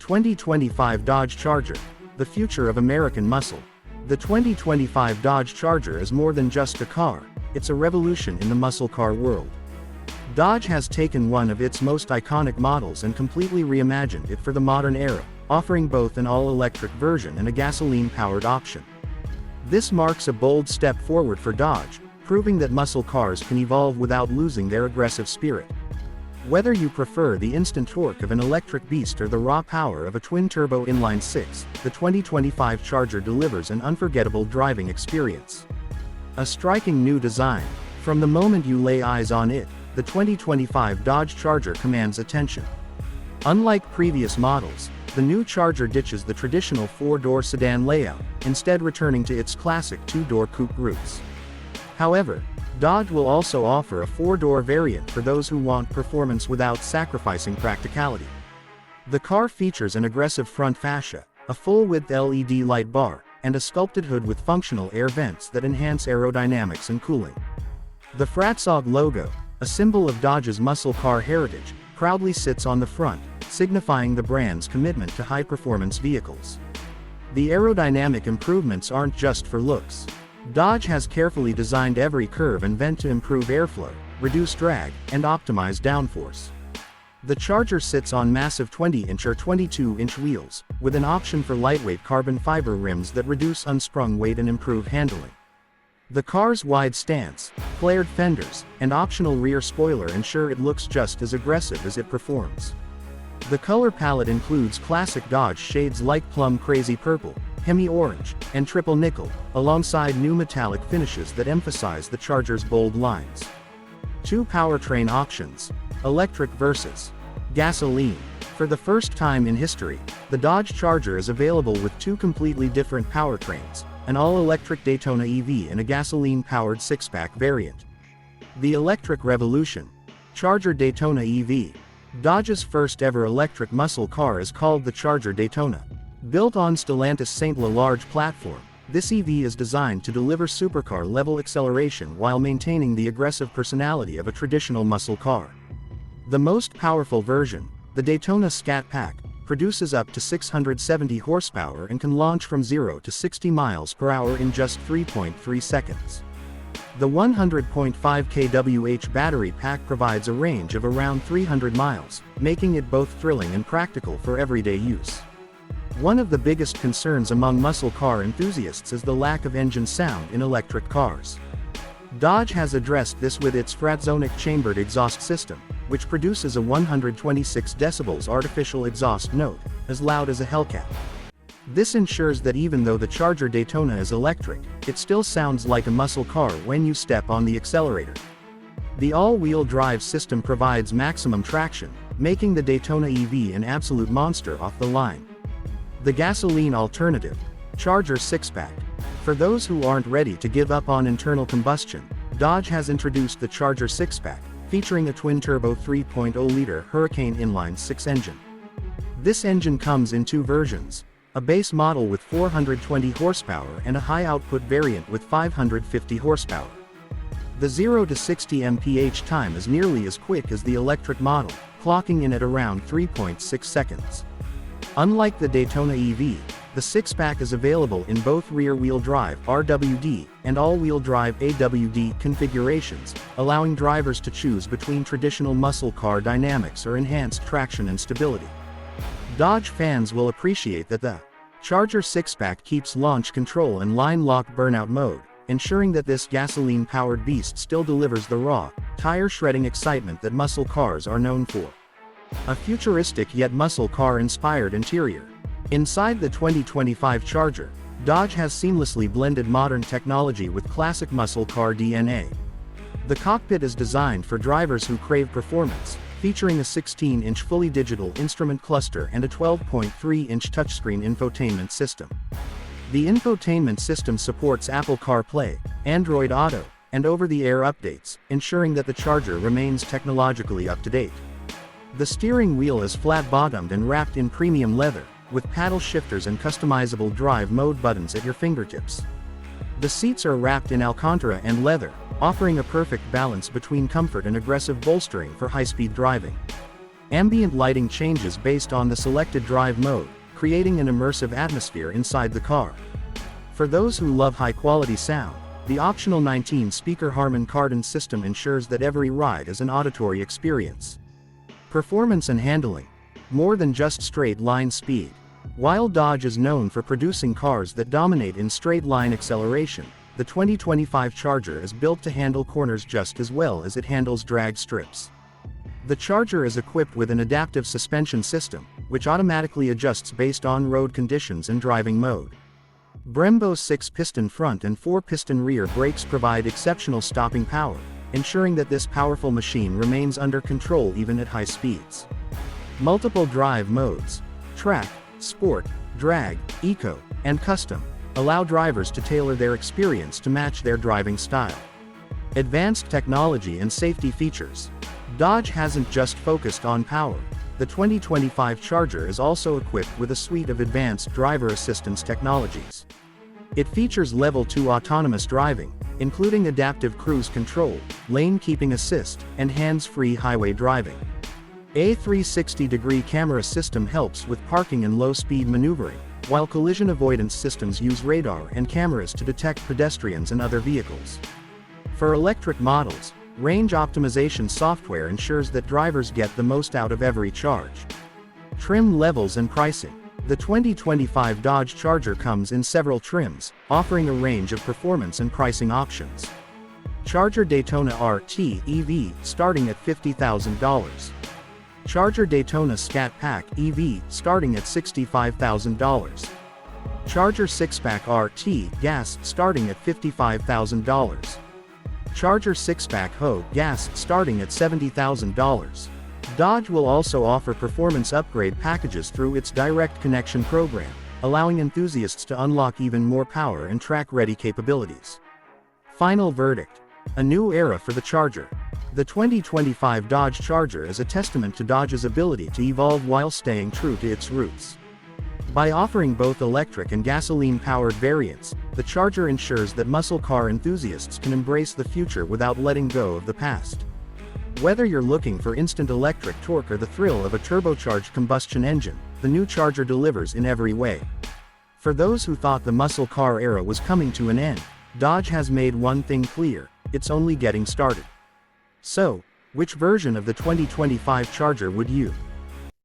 2025 Dodge Charger, the future of American muscle. The 2025 Dodge Charger is more than just a car, it's a revolution in the muscle car world. Dodge has taken one of its most iconic models and completely reimagined it for the modern era, offering both an all-electric version and a gasoline-powered option. This marks a bold step forward for Dodge, proving that muscle cars can evolve without losing their aggressive spirit. Whether you prefer the instant torque of an electric beast or the raw power of a twin-turbo inline-six, the 2025 Charger delivers an unforgettable driving experience. A striking new design. From the moment you lay eyes on it, the 2025 Dodge Charger commands attention. Unlike previous models, the new Charger ditches the traditional four-door sedan layout, instead returning to its classic two-door coupe roots. However, Dodge will also offer a four-door variant for those who want performance without sacrificing practicality. The car features an aggressive front fascia, a full-width LED light bar, and a sculpted hood with functional air vents that enhance aerodynamics and cooling. The Fratzog logo, a symbol of Dodge's muscle car heritage, proudly sits on the front, signifying the brand's commitment to high-performance vehicles. The aerodynamic improvements aren't just for looks. Dodge has carefully designed every curve and vent to improve airflow, reduce drag, and optimize downforce. The Charger sits on massive 20-inch or 22-inch wheels, with an option for lightweight carbon fiber rims that reduce unsprung weight and improve handling. The car's wide stance, flared fenders, and optional rear spoiler ensure it looks just as aggressive as it performs. The color palette includes classic Dodge shades like plum crazy purple, HEMI orange, and triple nickel, alongside new metallic finishes that emphasize the Charger's bold lines. Two powertrain options: electric versus gasoline. For the first time in history, the Dodge Charger is available with two completely different powertrains, an all-electric Daytona EV and a gasoline-powered six-pack variant. The electric revolution. Charger Daytona EV. Dodge's first-ever electric muscle car is called the Charger Daytona. Built on Stellantis' Saint-Le large platform, this EV is designed to deliver supercar-level acceleration while maintaining the aggressive personality of a traditional muscle car. The most powerful version, the Daytona Scat Pack, produces up to 670 horsepower and can launch from 0 to 60 miles per hour in just 3.3 seconds. The 100.5 kWh battery pack provides a range of around 300 miles, making it both thrilling and practical for everyday use. One of the biggest concerns among muscle car enthusiasts is the lack of engine sound in electric cars. Dodge has addressed this with its Fratzonic chambered exhaust system, which produces a 126 decibels artificial exhaust note, as loud as a Hellcat. This ensures that even though the Charger Daytona is electric, it still sounds like a muscle car when you step on the accelerator. The all-wheel drive system provides maximum traction, making the Daytona EV an absolute monster off the line. The gasoline alternative. Charger six-pack. For those who aren't ready to give up on internal combustion, Dodge has introduced the Charger six-pack, featuring a twin-turbo 3.0-liter Hurricane inline-six engine. This engine comes in two versions: a base model with 420 horsepower and a high-output variant with 550 horsepower. The 0 to 60 mph time is nearly as quick as the electric model, clocking in at around 3.6 seconds. Unlike the Daytona EV, the six-pack is available in both rear-wheel drive (RWD) and all-wheel drive (AWD) configurations, allowing drivers to choose between traditional muscle car dynamics or enhanced traction and stability. Dodge fans will appreciate that the Charger six-pack keeps launch control in line-lock burnout mode, ensuring that this gasoline-powered beast still delivers the raw, tire-shredding excitement that muscle cars are known for. A futuristic yet muscle car-inspired interior. Inside the 2025 Charger, Dodge has seamlessly blended modern technology with classic muscle car DNA. The cockpit is designed for drivers who crave performance, featuring a 16-inch fully digital instrument cluster and a 12.3-inch touchscreen infotainment system. The infotainment system supports Apple CarPlay, Android Auto, and over-the-air updates, ensuring that the Charger remains technologically up-to-date. The steering wheel is flat-bottomed and wrapped in premium leather, with paddle shifters and customizable drive mode buttons at your fingertips. The seats are wrapped in Alcantara and leather, offering a perfect balance between comfort and aggressive bolstering for high-speed driving. Ambient lighting changes based on the selected drive mode, creating an immersive atmosphere inside the car. For those who love high-quality sound, the optional 19-speaker Harman Kardon system ensures that every ride is an auditory experience. Performance and handling. More than just straight-line speed. While Dodge is known for producing cars that dominate in straight-line acceleration, the 2025 Charger is built to handle corners just as well as it handles drag strips. The Charger is equipped with an adaptive suspension system, which automatically adjusts based on road conditions and driving mode. Brembo's 6-piston front and 4-piston rear brakes provide exceptional stopping power, ensuring that this powerful machine remains under control even at high speeds. Multiple drive modes, track, sport, drag, eco, and custom, allow drivers to tailor their experience to match their driving style. Advanced technology and safety features. Dodge hasn't just focused on power. The 2025 Charger is also equipped with a suite of advanced driver assistance technologies. It features Level 2 autonomous driving, including adaptive cruise control, lane keeping assist, and hands-free highway driving. A 360-degree camera system helps with parking and low-speed maneuvering, while collision avoidance systems use radar and cameras to detect pedestrians and other vehicles. For electric models, range optimization software ensures that drivers get the most out of every charge. Trim levels and pricing. The 2025 Dodge Charger comes in several trims, offering a range of performance and pricing options. Charger Daytona RT EV starting at $50,000. Charger Daytona Scat Pack EV starting at $65,000. Charger 6-Pack RT Gas starting at $55,000. Charger 6-Pack HO Gas starting at $70,000. Dodge will also offer performance upgrade packages through its Direct Connection program, allowing enthusiasts to unlock even more power and track-ready capabilities. Final verdict. A new era for the Charger. The 2025 Dodge Charger is a testament to Dodge's ability to evolve while staying true to its roots. By offering both electric and gasoline-powered variants, the Charger ensures that muscle car enthusiasts can embrace the future without letting go of the past. Whether you're looking for instant electric torque or the thrill of a turbocharged combustion engine, the new Charger delivers in every way. For those who thought the muscle car era was coming to an end, Dodge has made one thing clear: it's only getting started. So, which version of the 2025 Charger would you